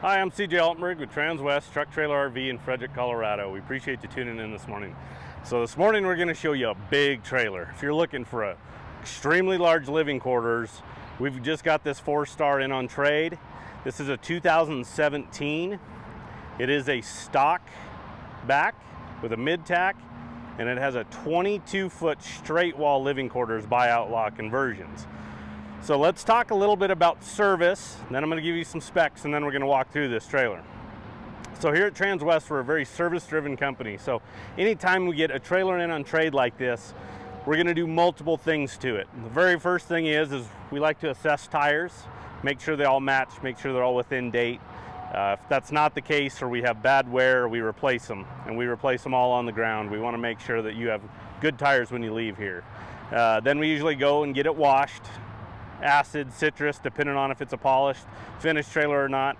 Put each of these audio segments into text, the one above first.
Hi, I'm CJ Altenberg with Transwest Truck Trailer RV in Frederick, Colorado. We appreciate you tuning in this morning. So this morning we're going to show you a big trailer. If you're looking for a extremely large living quarters, we've just got this 4-star in on trade. This is a 2017. It is a stock back with a mid-tack, and it has a 22-foot straight wall living quarters buyout law conversions. So let's talk a little bit about service, and then I'm going to give you some specs, and then we're going to walk through this trailer. So here at Transwest, we're a very service-driven company. So anytime we get a trailer in on trade like this, we're going to do multiple things to it. The very first thing is we like to assess tires, make sure they all match, make sure they're all within date. If that's not the case, or we have bad wear, we replace them, and we replace them all on the ground. We want to make sure that you have good tires when you leave here. Then we usually go and get it washed. Acid, citrus, depending on if it's a polished, finished trailer or not,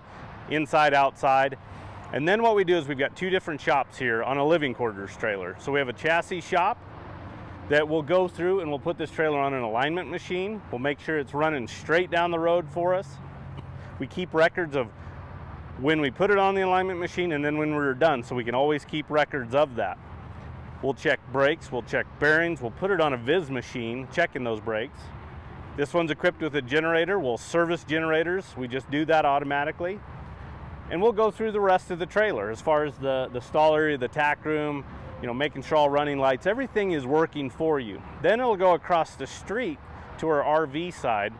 inside, outside. And then what we do is we've got two different shops here on a living quarters trailer. So we have a chassis shop that we'll go through, and we'll put this trailer on an alignment machine. We'll make sure it's running straight down the road for us. We keep records of when we put it on the alignment machine and then when we're done, so we can always keep records of that. We'll check brakes, we'll check bearings, we'll put it on a Viz machine, checking those brakes. This one's equipped with a generator. We'll service generators. We just do that automatically. And we'll go through the rest of the trailer as far as the stall area, the tack room, making sure all running lights, everything is working for you. Then it'll go across the street to our RV side,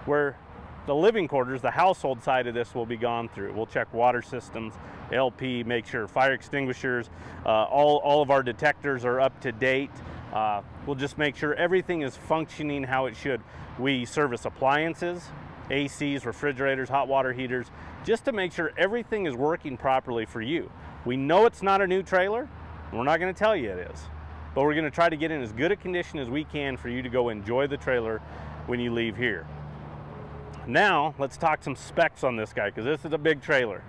where the living quarters, the household side of this, will be gone through. We'll check water systems, LP, make sure fire extinguishers, all of our detectors are up to date. We'll just make sure everything is functioning how it should. We service appliances, ACs, refrigerators, hot water heaters, just to make sure everything is working properly for you. We know it's not a new trailer. We're not going to tell you it is, but we're going to try to get in as good a condition as we can for you to go enjoy the trailer when you leave here. Now, let's talk some specs on this guy, because this is a big trailer.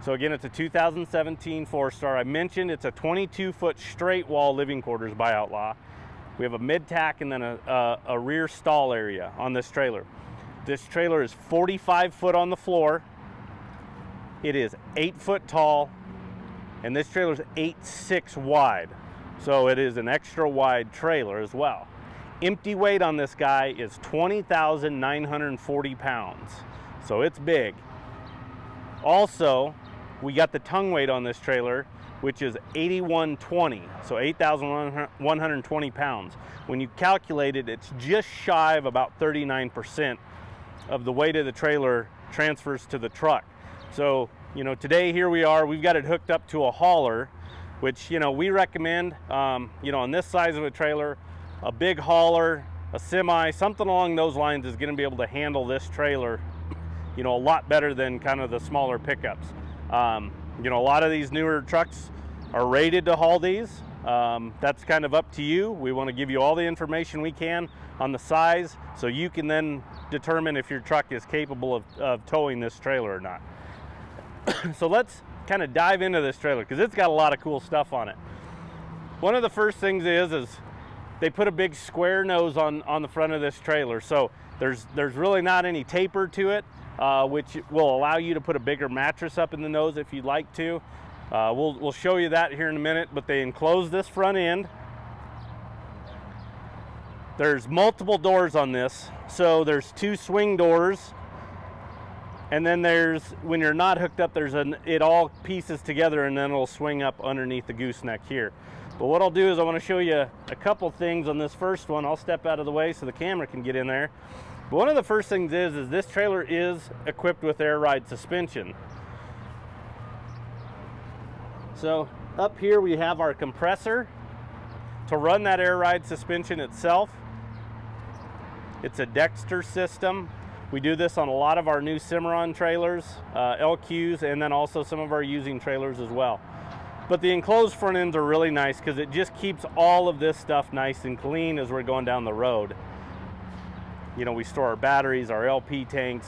So again, it's a 2017 4-star. I mentioned it's a 22-foot straight wall living quarters buyout law. We have a mid-tack and then a rear stall area on this trailer. This trailer is 45 foot on the floor. It is 8 foot tall, and this trailer is 8'6" wide. So it is an extra wide trailer as well. Empty weight on this guy is 20,940 pounds. So it's big. Also, we got the tongue weight on this trailer, which is 8120, so 8,120 pounds. When you calculate it, it's just shy of about 39% of the weight of the trailer transfers to the truck. So, today here we are, we've got it hooked up to a hauler, which, we recommend, on this size of a trailer, a big hauler, a semi, something along those lines is gonna be able to handle this trailer, a lot better than kind of the smaller pickups. A lot of these newer trucks are rated to haul these. That's kind of up to you. We want to give you all the information we can on the size, so you can then determine if your truck is capable of towing this trailer or not. So let's kind of dive into this trailer, because it's got a lot of cool stuff on it. One of the first things is they put a big square nose on the front of this trailer. So there's really not any taper to it, which will allow you to put a bigger mattress up in the nose if you'd like to. We'll show you that here in a minute, but they enclose this front end. There's multiple doors on this. So there's 2 swing doors, and then when you're not hooked up, it all pieces together, and then it'll swing up underneath the gooseneck here. But what I'll do is I want to show you a couple things on this first one. I'll step out of the way so the camera can get in there. But one of the first things is this trailer is equipped with air ride suspension. So up here we have our compressor to run that air ride suspension itself. It's a Dexter system. We do this on a lot of our new Cimarron trailers, LQs, and then also some of our using trailers as well. But the enclosed front ends are really nice, because it just keeps all of this stuff nice and clean as we're going down the road. We store our batteries, our LP tanks,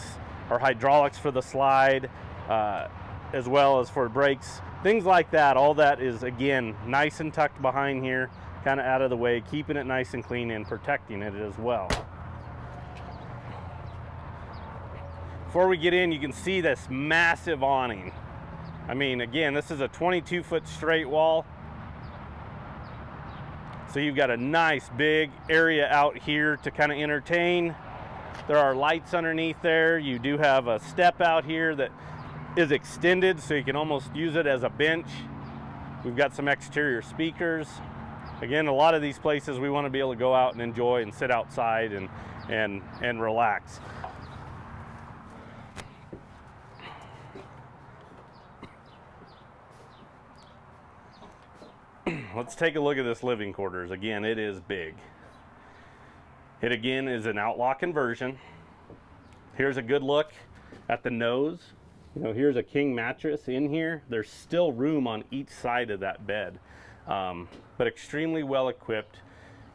our hydraulics for the slide, as well as for brakes, things like that. All that is, again, nice and tucked behind here, kind of out of the way, keeping it nice and clean and protecting it as well. Before we get in, you can see this massive awning. I mean, again, this is a 22-foot straight wall. So you've got a nice big area out here to kind of entertain. There are lights underneath there. You do have a step out here that is extended, so you can almost use it as a bench. We've got some exterior speakers. Again, a lot of these places we want to be able to go out and enjoy and sit outside and relax. Let's take a look at this living quarters. Again, it is big. It again is an outlaw conversion. Here's a good look at the nose. You know, here's a king mattress in here. There's still room on each side of that bed, but extremely well equipped.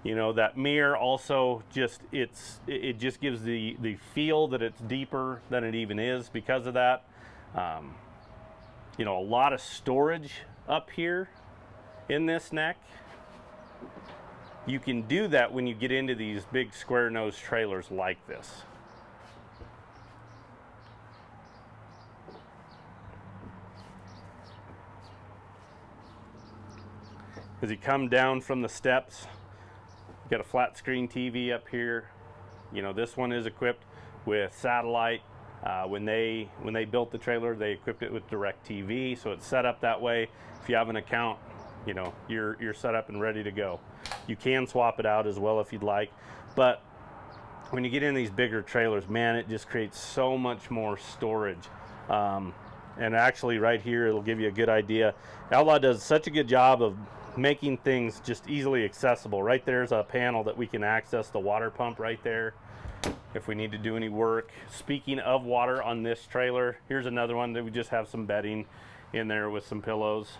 You know, that mirror also just, it just gives the feel that it's deeper than it even is because of that. You know, a lot of storage up here in this neck. You can do that when you get into these big square nose trailers like this. As you come down from the steps, you got a flat screen TV up here. You know, this one is equipped with satellite. When they built the trailer, they equipped it with DirecTV, so it's set up that way. If you have an account, you know, you're set up and ready to go. You can swap it out as well if you'd like, but when you get in these bigger trailers, man, it just creates so much more storage. And actually right here, it'll give you a good idea. Outlaw does such a good job of making things just easily accessible. Right there's a panel that we can access the water pump right there if we need to do any work. Speaking of water on this trailer, here's another one that we just have some bedding in there with some pillows.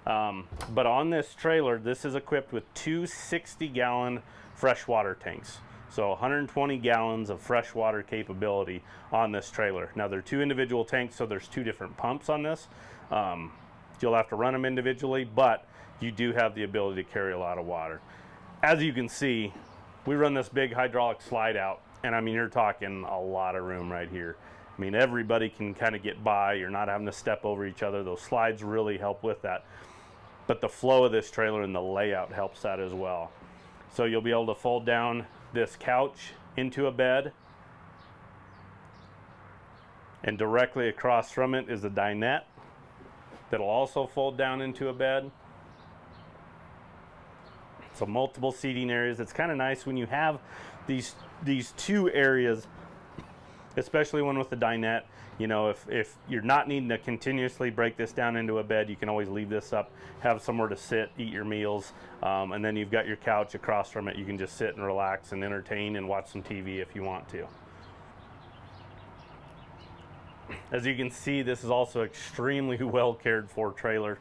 But on this trailer, this is equipped with two 60-gallon freshwater tanks. So 120 gallons of freshwater capability on this trailer. Now they're two individual tanks, so there's two different pumps on this. You'll have to run them individually, but you do have the ability to carry a lot of water. As you can see, we run this big hydraulic slide out, and I mean, you're talking a lot of room right here. I mean, everybody can kind of get by. You're not having to step over each other. Those slides really help with that. But the flow of this trailer and the layout helps that as well. So you'll be able to fold down this couch into a bed, and directly across from it is a dinette that'll also fold down into a bed. So multiple seating areas. It's kind of nice when you have these two areas, especially one with the dinette. You know, if you're not needing to continuously break this down into a bed, you can always leave this up, have somewhere to sit, eat your meals, and then you've got your couch across from it. You can just sit and relax and entertain and watch some TV if you want to. As you can see, this is also extremely well cared for trailer.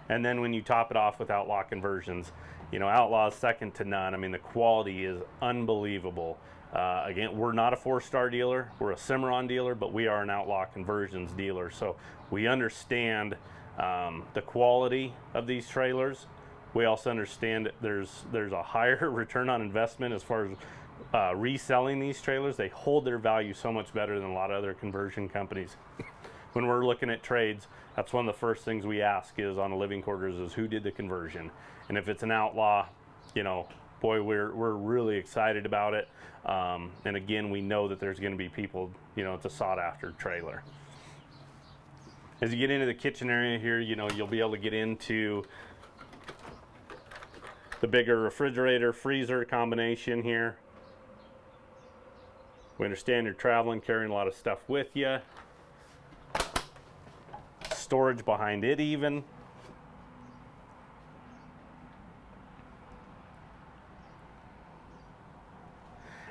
And then when you top it off with Outlaw conversions, you know, Outlaw is second to none. I mean, the quality is unbelievable. Again, we're not a 4-star dealer, we're a Cimarron dealer, but we are an Outlaw conversions dealer. So we understand the quality of these trailers. We also understand that there's a higher return on investment as far as reselling these trailers. They hold their value so much better than a lot of other conversion companies. When we're looking at trades, that's one of the first things we ask is on the living quarters is who did the conversion. And if it's an Outlaw, you know, boy, we're really excited about it. And again, we know that there's going to be people, you know, it's a sought after trailer. As you get into the kitchen area here, you know, you'll be able to get into the bigger refrigerator freezer combination here. We understand you're traveling, carrying a lot of stuff with you. Storage behind it even.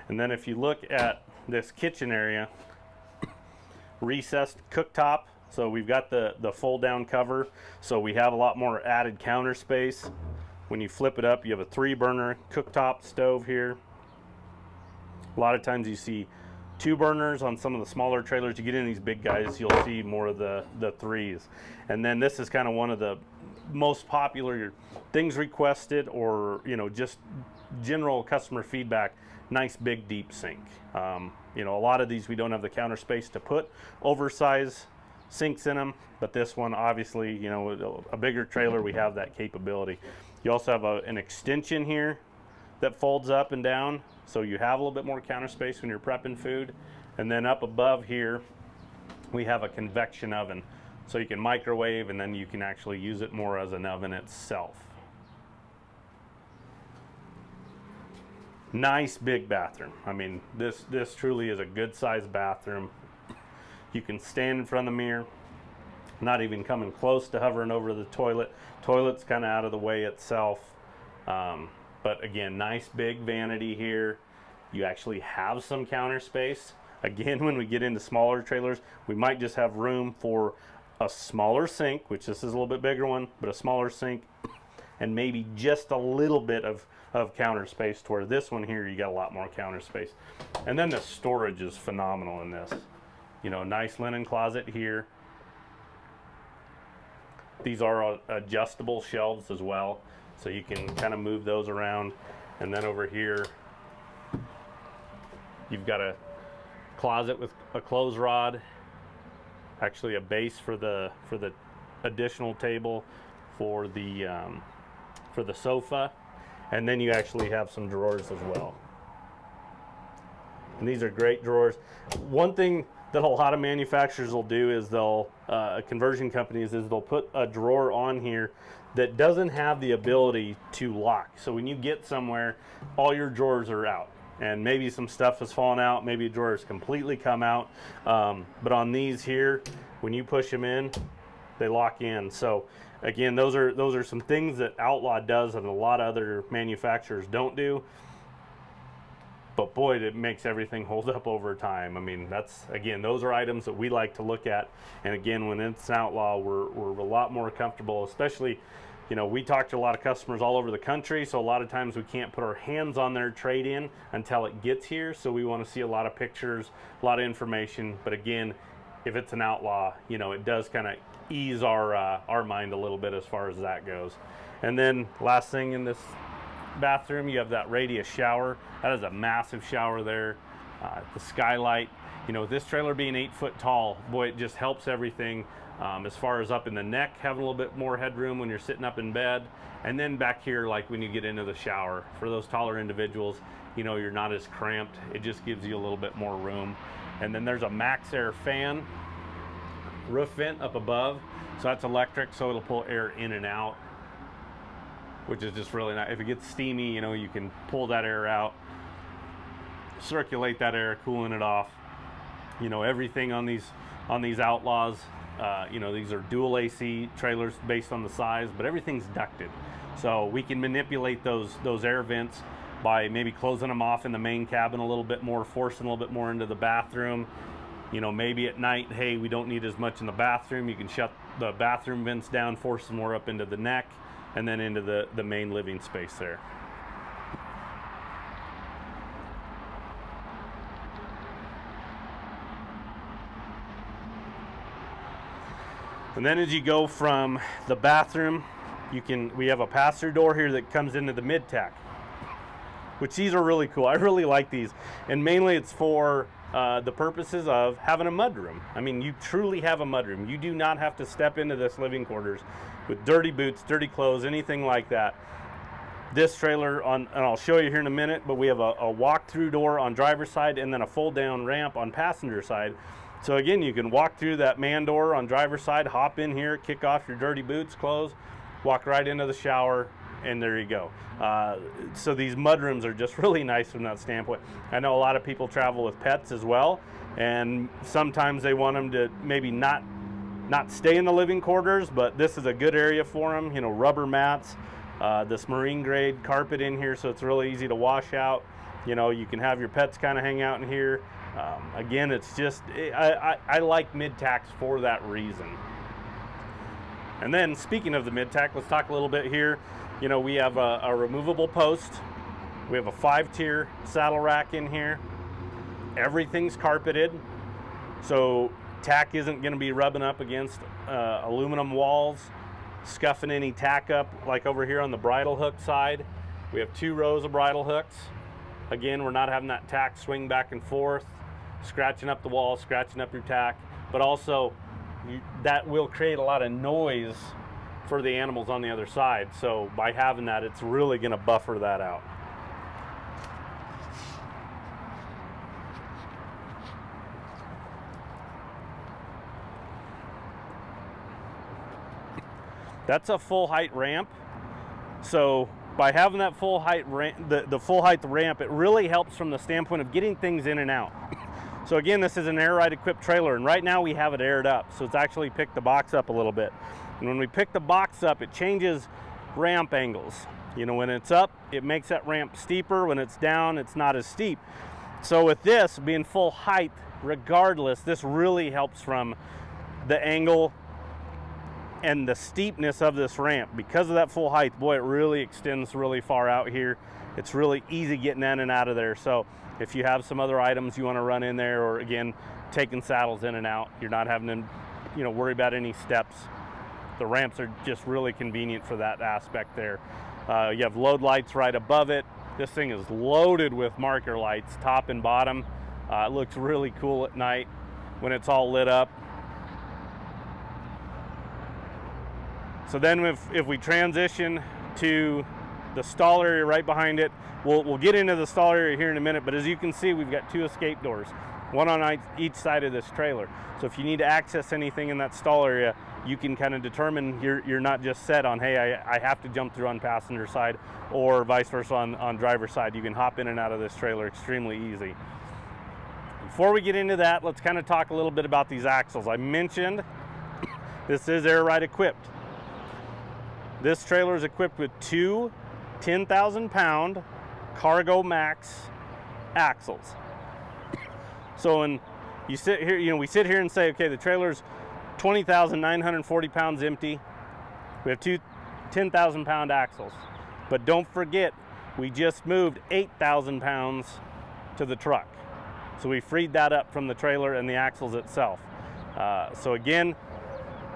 And then if you look at this kitchen area, recessed cooktop. So we've got the fold down cover. So we have a lot more added counter space. When you flip it up, you have a 3-burner cooktop stove here. A lot of times you see 2 burners on some of the smaller trailers. You get in these big guys, you'll see more of the 3s. And then this is kind of one of the most popular things requested, or just general customer feedback. Nice big deep sink. A lot of these we don't have the counter space to put oversized sinks in them, but this one, obviously, a bigger trailer, we have that capability. You also have an extension here that folds up and down, so you have a little bit more counter space when you're prepping food. And then up above here, we have a convection oven, so you can microwave, and then you can actually use it more as an oven itself. Nice big bathroom. I mean, this truly is a good sized bathroom. You can stand in front of the mirror, not even coming close to hovering over the toilet. Toilet's kind of out of the way itself. But again, nice big vanity here. You actually have some counter space. Again, when we get into smaller trailers, we might just have room for a smaller sink, which this is a little bit bigger one, but a smaller sink, and maybe just a little bit of counter space, to where this one here, you got a lot more counter space. And then the storage is phenomenal in this. Nice linen closet here. These are adjustable shelves as well, so you can kind of move those around. And then over here, you've got a closet with a clothes rod, actually a base for the additional table for the sofa, and then you actually have some drawers as well. And these are great drawers. One thing that a lot of manufacturers will do is conversion companies, is they'll put a drawer on here that doesn't have the ability to lock. So when you get somewhere, all your drawers are out, and maybe some stuff has fallen out, maybe a drawer has completely come out. But on these here, when you push them in, they lock in. So again, those are some things that Outlaw does that a lot of other manufacturers don't do. But boy, it makes everything hold up over time. I mean, those are items that we like to look at. And again, when it's an Outlaw, we're a lot more comfortable, especially, we talk to a lot of customers all over the country. So a lot of times we can't put our hands on their trade-in until it gets here. So we want to see a lot of pictures, a lot of information. But again, if it's an Outlaw, it does kind of ease our mind a little bit as far as that goes. And then last thing in this bathroom, you have that radius shower. That is a massive shower there. The skylight, this trailer being 8 foot tall, boy, it just helps everything as far as up in the neck, having a little bit more headroom when you're sitting up in bed. And then back here, like when you get into the shower, for those taller individuals, you're not as cramped. It just gives you a little bit more room. And then there's a Max Air fan roof vent up above, so that's electric, so it'll pull air in and out, which is just really nice. If it gets steamy, you can pull that air out, circulate that air, cooling it off. Everything on these Outlaws, these are dual AC trailers based on the size, but everything's ducted, so we can manipulate those air vents by maybe closing them off in the main cabin a little bit more, forcing a little bit more into the bathroom. Maybe at night, hey, we don't need as much in the bathroom. You can shut the bathroom vents down, force some more up into the neck, and then into the main living space there. And then as you go from the bathroom, we have a pass-through door here that comes into the Mid-tack, which these are really cool. I really like these, and mainly it's for the purposes of having a mudroom. I mean, you truly have a mudroom. You do not have to step into this living quarters with dirty boots, dirty clothes, anything like that. This trailer, and I'll show you here in a minute, but we have a walk-through door on driver's side and then a fold-down ramp on passenger side. So again, you can walk through that man door on driver's side, hop in here, kick off your dirty boots, clothes, walk right into the shower, and there you go. So these mudrooms are just really nice from that standpoint. I know a lot of people travel with pets as well, and sometimes they want them to maybe not stay in the living quarters, but this is a good area for them. Rubber mats, this marine grade carpet in here, so it's really easy to wash out. You can have your pets kind of hang out in here. Again, it's just, I like Mid-tacks for that reason. And then speaking of the Mid-tack, let's talk a little bit here. We have a removable post. We have a 5-tier saddle rack in here. Everything's carpeted, so tack isn't going to be rubbing up against aluminum walls, scuffing any tack up. Like over here on the bridle hook side, we have 2 rows of bridle hooks. Again, we're not having that tack swing back and forth, scratching up the wall, scratching up your tack, but also that will create a lot of noise for the animals on the other side. So by having that, it's really going to buffer that out. That's a full height ramp. So by having that full height ramp, the full height ramp, it really helps from the standpoint of getting things in and out. So again, this is an air ride equipped trailer, and right now we have it aired up. So it's actually picked the box up a little bit. And when we pick the box up, it changes ramp angles. You know, when it's up, it makes that ramp steeper. When it's down, it's not as steep. So with this being full height, regardless, this really helps from the angle and the steepness of this ramp. Because of that full height, boy, it really extends really far out here. It's really easy getting in and out of there. So if you have some other items you want to run in there, or again, taking saddles in and out, you're not having to, you know, worry about any steps. The ramps are just really convenient for that aspect there. You have load lights right above it. This thing is loaded with marker lights, top and bottom. It looks really cool at night when it's all lit up. So then if we transition to the stall area right behind it, we'll get into the stall area here in a minute, but as you can see, we've got 2 escape doors, one on each side of this trailer. So if you need to access anything in that stall area, you can kind of determine you're not just set on, hey, I have to jump through on passenger side, or vice versa on driver's side. You can hop in and out of this trailer extremely easy. Before we get into that, let's kind of talk a little bit about these axles. I mentioned this is air ride equipped. This trailer is equipped with 2 10,000-pound Cargo Max axles. So when you sit here, you know, we sit here and say, okay, the trailer's 20,940 pounds empty. We have 2 10,000-pound axles. But don't forget, we just moved 8,000 pounds to the truck. So we freed that up from the trailer and the axles itself. So again,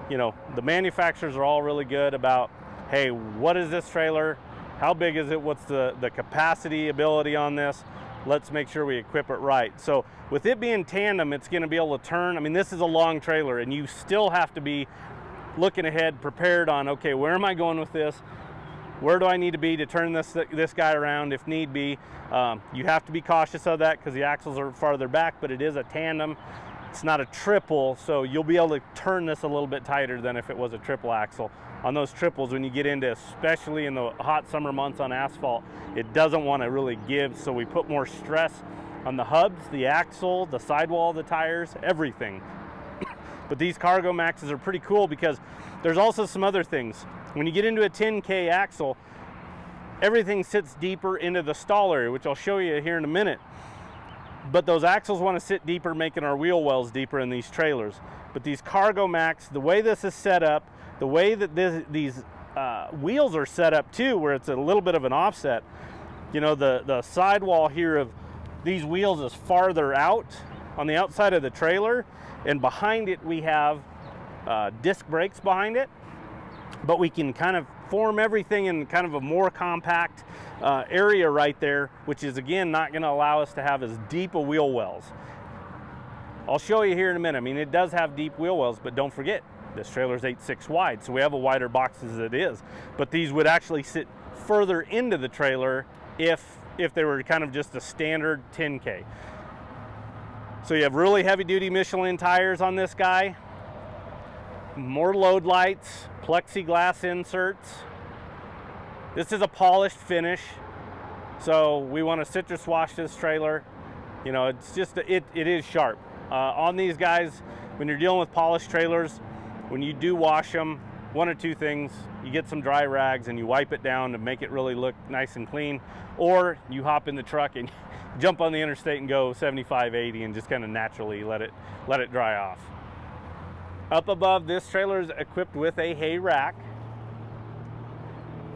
you know, the manufacturers are all really good about, hey, what is this trailer? How big is it? What's the capacity ability on this? Let's make sure we equip it right. So with it being tandem, it's going to be able to turn. I mean, this is a long trailer, and you still have to be looking ahead, prepared on, okay, where am I going with this? Where do I need to be to turn this guy around if need be? You have to be cautious of that because the axles are farther back, but it is a tandem. It's not a triple, so you'll be able to turn this a little bit tighter than if it was a triple axle. On those triples, when you get into, especially in the hot summer months on asphalt, it doesn't want to really give, so we put more stress on the hubs, the axle, the sidewall, the tires, everything. But these Cargo Maxes are pretty cool because there's also some other things. When you get into a 10K axle, everything sits deeper into the stall area, which I'll show you here in a minute. But those axles want to sit deeper, making our wheel wells deeper in these trailers. But these Cargo Max, the way this is set up, the way that these wheels are set up too, where it's a little bit of an offset, you know, the sidewall here of these wheels is farther out on the outside of the trailer, and behind it we have disc brakes behind it, but we can kind of form everything in kind of a more compact area right there, which is again not going to allow us to have as deep a wheel wells. I'll show you here in a minute. I mean, it does have deep wheel wells, but don't forget, this trailer is 8.6 wide, so we have a wider box as it is. But these would actually sit further into the trailer if they were kind of just a standard 10K. So you have really heavy-duty Michelin tires on this guy, more load lights, plexiglass inserts. This is a polished finish, so we want to citrus wash this trailer. You know, it's just, it is sharp. On these guys, when you're dealing with polished trailers, when you do wash them, one or two things: you get some dry rags and you wipe it down to make it really look nice and clean, or you hop in the truck and jump on the interstate and go 75, 80 and just kind of naturally let it dry off. Up above, this trailer is equipped with a hay rack,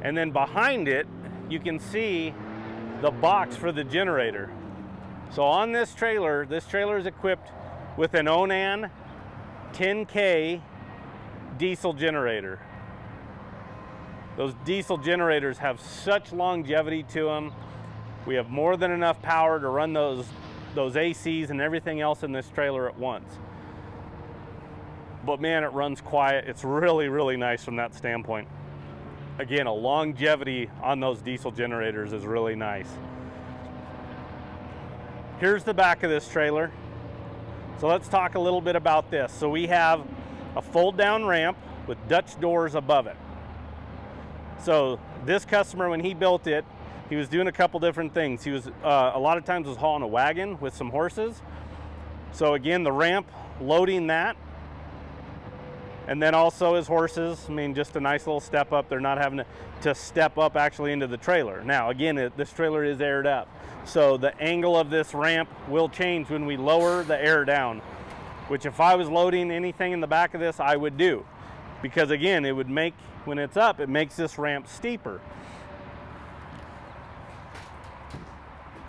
and then behind it you can see the box for the generator. So on this trailer is equipped with an Onan 10K diesel generator. Those diesel generators have such longevity to them. We have more than enough power to run those ACs and everything else in this trailer at once. But man, it runs quiet. It's really, really nice from that standpoint. Again, a longevity on those diesel generators is really nice. Here's the back of this trailer. So let's talk a little bit about this. So we have a fold down ramp with Dutch doors above it. So this customer, when he built it, he was doing a couple different things. He was, a lot of times was hauling a wagon with some horses. So again, the ramp, loading that. And then also his horses, I mean, just a nice little step up. They're not having to step up actually into the trailer. Now, again, this trailer is aired up. So the angle of this ramp will change when we lower the air down, which if I was loading anything in the back of this, I would do. Because again, it would make, when it's up, it makes this ramp steeper.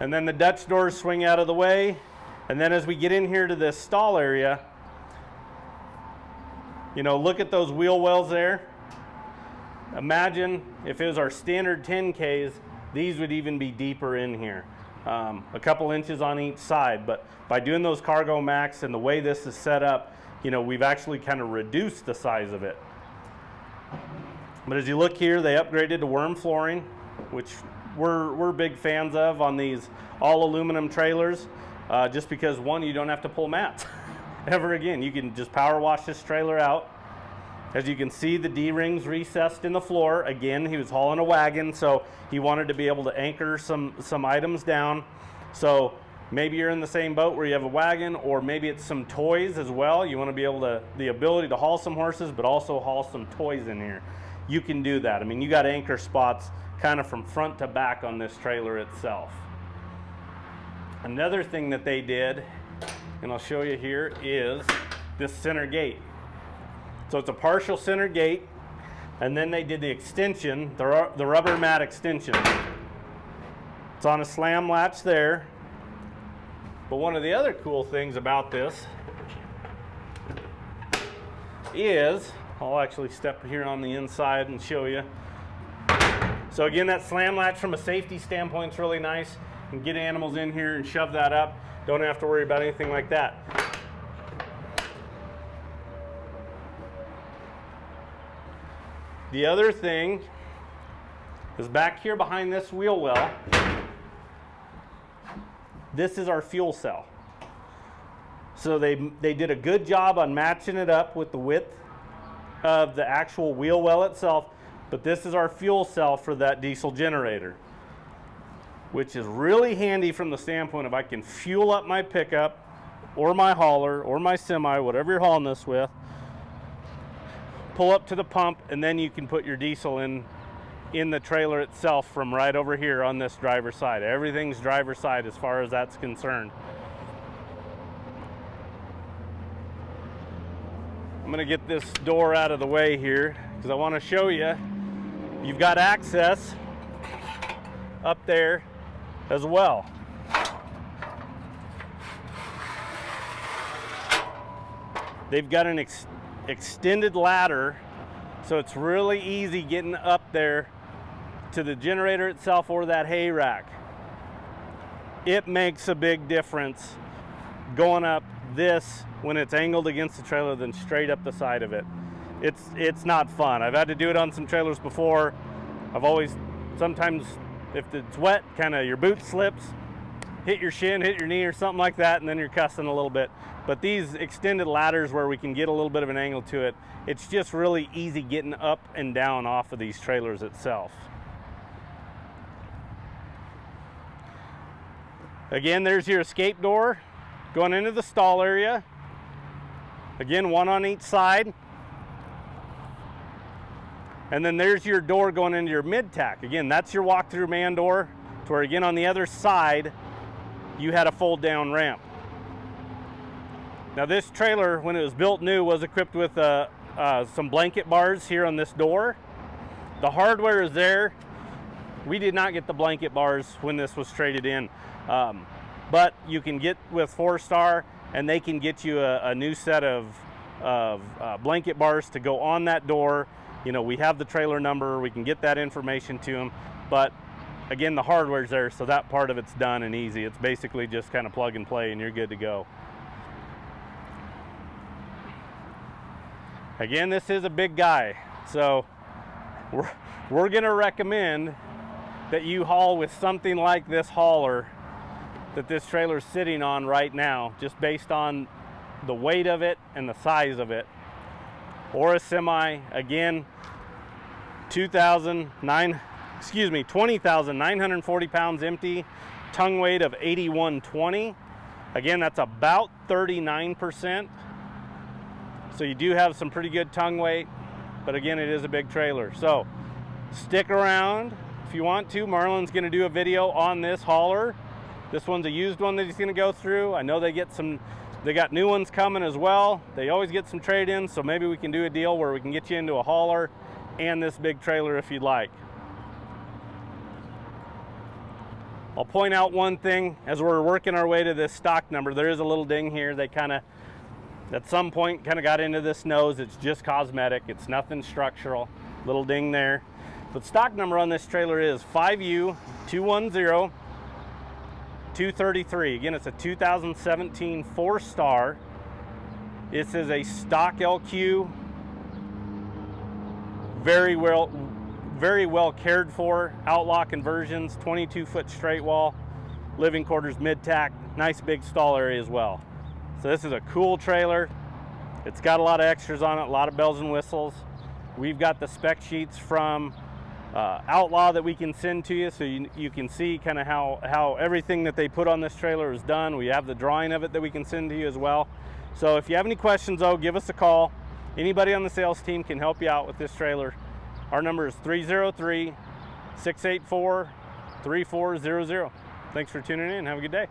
And then the Dutch doors swing out of the way. And then as we get in here to this stall area, you know, look at those wheel wells there. Imagine if it was our standard 10Ks, these would even be deeper in here. A couple inches on each side, but by doing those Cargo Max and the way this is set up, you know, we've actually kind of reduced the size of it. But as you look here, they upgraded to worm flooring, which we're big fans of on these all aluminum trailers, just because one, you don't have to pull mats ever again. You can just power wash this trailer out. As you can see, the D-rings recessed in the floor. Again, he was hauling a wagon, so he wanted to be able to anchor some items down. So maybe you're in the same boat where you have a wagon, or maybe it's some toys as well. You want to be able to, the ability to haul some horses, but also haul some toys in here. You can do that. I mean, you got anchor spots kind of from front to back on this trailer itself. Another thing that they did, and I'll show you here, is this center gate. So it's a partial center gate, and then they did the extension, the rubber mat extension. It's on a slam latch there. But one of the other cool things about this is, I'll actually step here on the inside and show you. So again, that slam latch from a safety standpoint is really nice. You can get animals in here and shove that up. Don't have to worry about anything like that. The other thing is back here behind this wheel well, this is our fuel cell. So they did a good job on matching it up with the width of the actual wheel well itself, but this is our fuel cell for that diesel generator, which is really handy from the standpoint of I can fuel up my pickup or my hauler or my semi, whatever you're hauling this with, pull up to the pump, and then you can put your diesel in the trailer itself from right over here on this driver's side. Everything's driver's side as far as that's concerned. I'm gonna get this door out of the way here because I want to show you, you've got access up there as well. They've got an extended ladder, so it's really easy getting up there to the generator itself or that hay rack. It makes a big difference going up this when it's angled against the trailer than straight up the side of it. It's not fun. I've had to do it on some trailers before. I've always, sometimes if it's wet, kind of your boot slips, hit your shin, hit your knee or something like that, and then you're cussing a little bit. But these extended ladders where we can get a little bit of an angle to it, it's just really easy getting up and down off of these trailers itself. Again, there's your escape door going into the stall area. Again, one on each side. And then there's your door going into your mid-tack. Again, that's your walk-through man door, to where again on the other side, you had a fold-down ramp. Now this trailer, when it was built new, was equipped with some blanket bars here on this door. The hardware is there. We did not get the blanket bars when this was traded in. but you can get with 4-star, and they can get you a new set of blanket bars to go on that door. You know, we have the trailer number, we can get that information to them, but again, the hardware's there, so that part of it's done and easy. It's basically just kind of plug and play and you're good to go. Again, this is a big guy, so we're gonna recommend that you haul with something like this hauler that this trailer is sitting on right now, just based on the weight of it and the size of it, or a semi. Again, 20,940 pounds empty, tongue weight of 8120. Again, that's about 39%. So you do have some pretty good tongue weight, but again, it is a big trailer. So stick around if you want to. Marlon's gonna do a video on this hauler. This one's a used one that he's gonna go through. I know they got new ones coming as well. They always get some trade-ins, so maybe we can do a deal where we can get you into a hauler and this big trailer if you'd like. I'll point out one thing as we're working our way to this stock number. There is a little ding here. They kind of, at some point, kind of got into this nose. It's just cosmetic. It's nothing structural. Little ding there. But stock number on this trailer is 5U210233. Again, it's a 2017 4-star. This is a stock LQ. Very well cared for. Outlaw conversions, 22-foot straight wall, living quarters, mid-tack, nice big stall area as well. So this is a cool trailer. It's got a lot of extras on it, a lot of bells and whistles. We've got the spec sheets from Outlaw that we can send to you, so you can see kind of how everything that they put on this trailer is done. We have the drawing of it that we can send to you as well. So if you have any questions though, give us a call. Anybody on the sales team can help you out with this trailer. Our number is 303-684-3400. Thanks for tuning in. Have a good day.